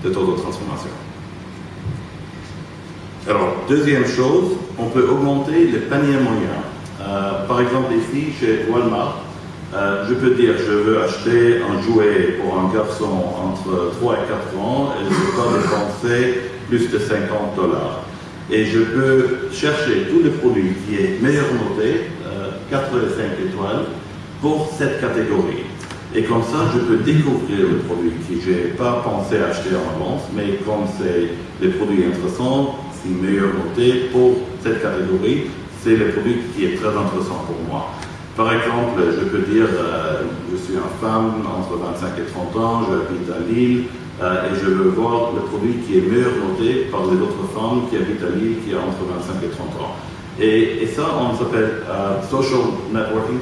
de taux de transformation. Alors, deuxième chose, on peut augmenter le panier moyen. Par exemple, ici, chez Walmart, je peux dire je veux acheter un jouet pour un garçon entre 3 et 4 ans et je ne veux pas dépenser plus de $50. Et je peux chercher tous les produits qui est meilleur noté, 4 et 5 étoiles, pour cette catégorie. Et comme ça, je peux découvrir le produit que je n'ai pas pensé acheter en avance, mais comme c'est les produits intéressants, si meilleur noté pour cette catégorie, c'est le produit qui est très intéressant pour moi. Par exemple, je peux dire, je suis une femme entre 25 et 30 ans, j'habite à Lille, et je veux voir le produit qui est meilleur noté par les autres femmes qui habitent à Lille, qui ont entre 25 et 30 ans. Et ça, on s'appelle social networking,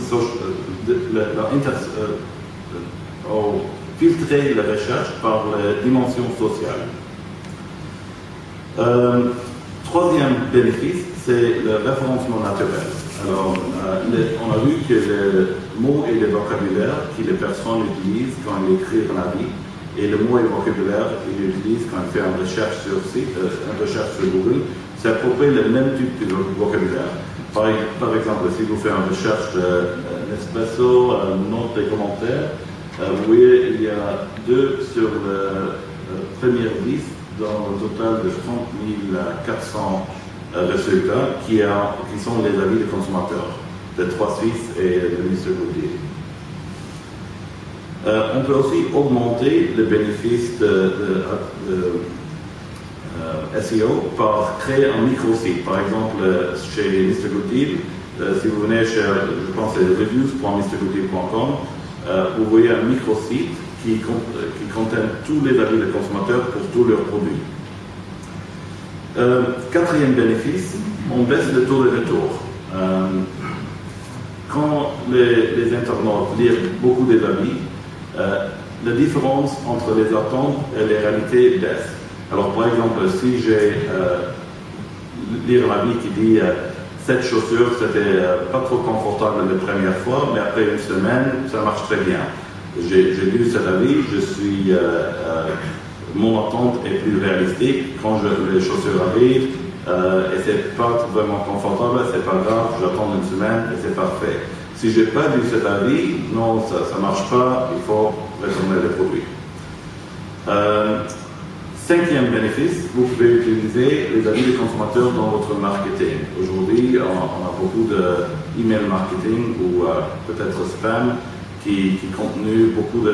filtrer la recherche par la dimension sociale. Troisième bénéfice, c'est le référencement naturel. Alors, on a vu que les mots et les vocabulaires que les personnes utilisent quand ils écrivent un avis, et le mot et le vocabulaire qu'ils utilisent quand ils font une recherche sur site, une recherche sur Google, c'est à peu près le même type de vocabulaire. Par exemple, si vous faites une recherche Nespresso, note des commentaires, vous voyez, il y a 2 sur la première liste dans un total de 30 400 résultats qui sont les avis des consommateurs, de 3 Suisses et de Mr. Goodyear. On peut aussi augmenter le bénéfice de SEO par créer un micro-site. Par exemple, chez Mr. Goodyear, si vous venez chez, je pense, c'est reviews.mrgoodyear.com, vous voyez un micro-site qui contient tous les avis des consommateurs pour tous leurs produits. Quatrième bénéfice, on baisse le taux de retour. Quand les internautes lisent beaucoup des avis, la différence entre les attentes et les réalités baisse. Alors, par exemple, si j'ai lu un avis qui dit cette chaussure, c'était pas trop confortable la première fois, mais après une semaine, ça marche très bien. J'ai lu cet avis, mon attente est plus réalistique. Quand les chaussures arrivent, et c'est pas vraiment confortable, c'est pas grave, j'attends une semaine et c'est parfait. Si j'ai pas lu cet avis, non, ça marche pas, il faut retourner le produit. Cinquième bénéfice, vous pouvez utiliser les avis des consommateurs dans votre marketing. Aujourd'hui, on a beaucoup d'email marketing ou peut-être spam qui contenent beaucoup de...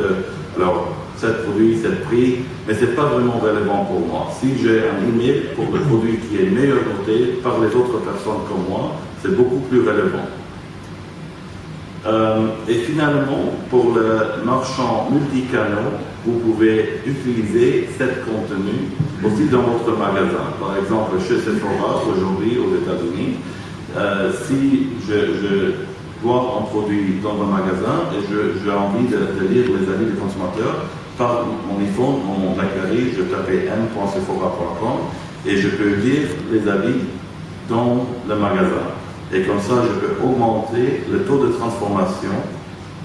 Alors, cet produit, cet prix, mais ce n'est pas vraiment relevant pour moi. Si j'ai un email pour le produit qui est meilleur noté par les autres personnes comme moi, c'est beaucoup plus relevant. Et finalement, pour le marchand multicanal, vous pouvez utiliser cet contenu aussi dans votre magasin. Par exemple, chez Sephora, aujourd'hui aux États-Unis, si je vois un produit dans un magasin et j'ai envie de lire les avis des consommateurs, par mon iPhone, mon BlackBerry, je tape m.sephora.com et je peux lire les avis dans le magasin. Et comme ça, je peux augmenter le taux de transformation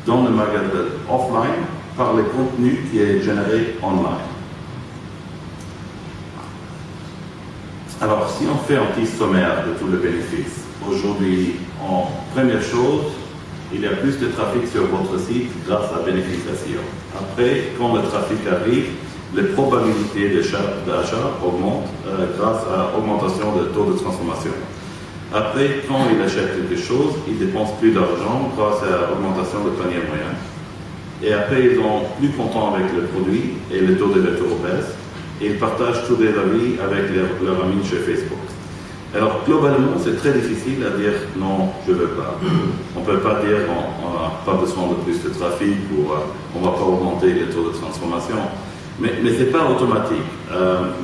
dans le magasin offline par le contenu qui est généré online. Alors, si on fait un petit sommaire de tous les bénéfices, aujourd'hui, en première chose, il y a plus de trafic sur votre site grâce à bénéfice SEO. Après, quand le trafic arrive, les probabilités d'achat augmentent grâce à l'augmentation du taux de transformation. Après, quand il achète quelque chose, il dépense plus d'argent grâce à l'augmentation du panier moyen. Et après, ils sont plus contents avec le produit et le taux de retour baisse. Et ils partagent tous les avis avec leurs amis chez Facebook. Alors, globalement, c'est très difficile à dire non, je ne veux pas. On ne peut pas dire on n'a pas besoin de plus de trafic ou on ne va pas augmenter les taux de transformation. Mais ce n'est pas automatique.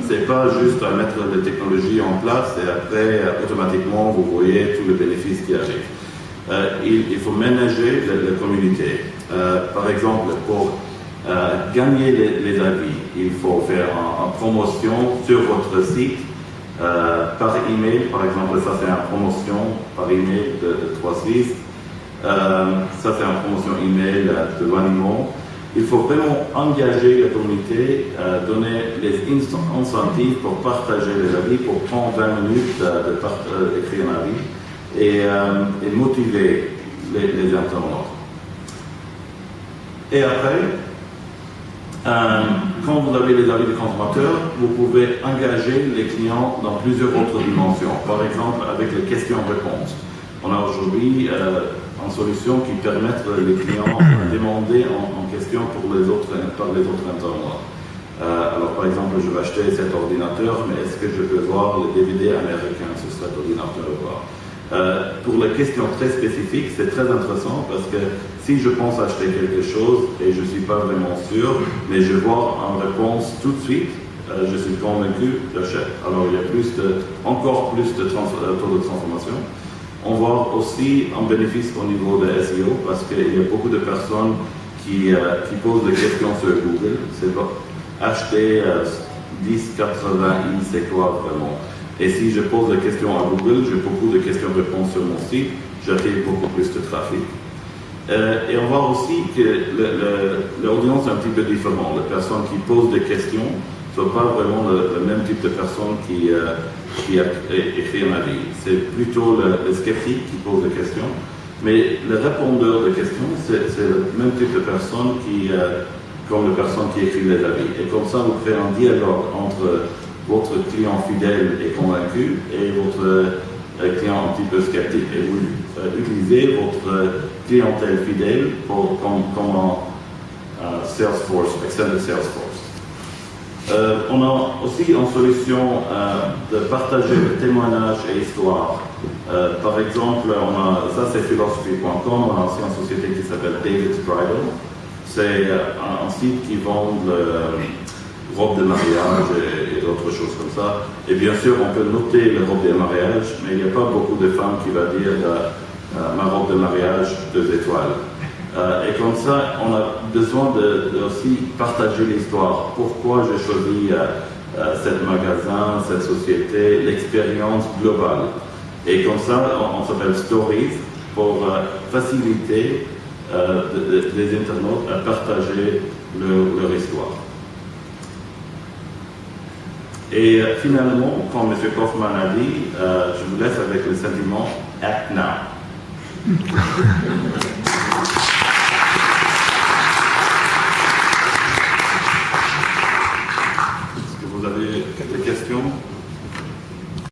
Ce n'est pas juste à mettre des technologies en place et après, automatiquement, vous voyez tous les bénéfices qui arrivent. Il faut ménager la communauté. Par exemple, pour gagner les avis, il faut faire une promotion sur votre site par email. Par exemple, ça c'est une promotion par email de 3 Suisses. Ça c'est une promotion email de l'animaux. Il faut vraiment engager la communauté, donner les incentives pour partager les avis, pour prendre 20 minutes d'écrire un avis et motiver les internautes. Et après, quand vous avez les avis des consommateurs, vous pouvez engager les clients dans plusieurs autres dimensions. Par exemple, avec les questions-réponses. On a aujourd'hui une solution qui permet les clients de demander en question par les autres internautes. Alors, par exemple, je vais acheter cet ordinateur, mais est-ce que je peux voir le DVD américain sur cet ordinateur ou pas? Pour les questions très spécifiques, c'est très intéressant parce que si je pense acheter quelque chose et je ne suis pas vraiment sûr, mais je vois en réponse tout de suite, je suis convaincu, j'achète. Alors il y a encore plus de taux de transformation. On voit aussi un bénéfice au niveau de SEO parce qu'il y a beaucoup de personnes qui posent des questions sur Google. C'est acheter 1080i, c'est quoi vraiment? Et si je pose des questions à Google, j'ai beaucoup de questions-réponses sur mon site, j'attire beaucoup plus de trafic. Et on voit aussi que l'audience est un petit peu différente. Les personnes qui posent des questions ne sont pas vraiment le même type de personnes qui a écrit un avis. C'est plutôt le sceptique qui pose des questions. Mais le répondeur de questions, c'est le même type de personnes comme les personnes qui écrivent les avis. Et comme ça, vous créez un dialogue entre votre client fidèle et convaincu et votre client un petit peu sceptique. Et vous utilisez votre clientèle fidèle comme un Salesforce, Extended Salesforce. On a aussi une solution de partager le témoignage et histoire. Par exemple, ça c'est philosophy.com, on a aussi une société qui s'appelle David's Bridal. C'est un site qui vend robes de mariage et d'autres choses comme ça. Et bien sûr, on peut noter les robes de mariage, mais il n'y a pas beaucoup de femmes qui vont dire ma robe de mariage 2 étoiles. Et comme ça, on a besoin de aussi partager l'histoire. Pourquoi j'ai choisi ce magasin, cette société, l'expérience globale. Et comme ça, on s'appelle Stories pour faciliter les internautes à partager leur histoire. Et finalement, comme M. Kaufman a dit, je vous laisse avec le sentiment « Act now ».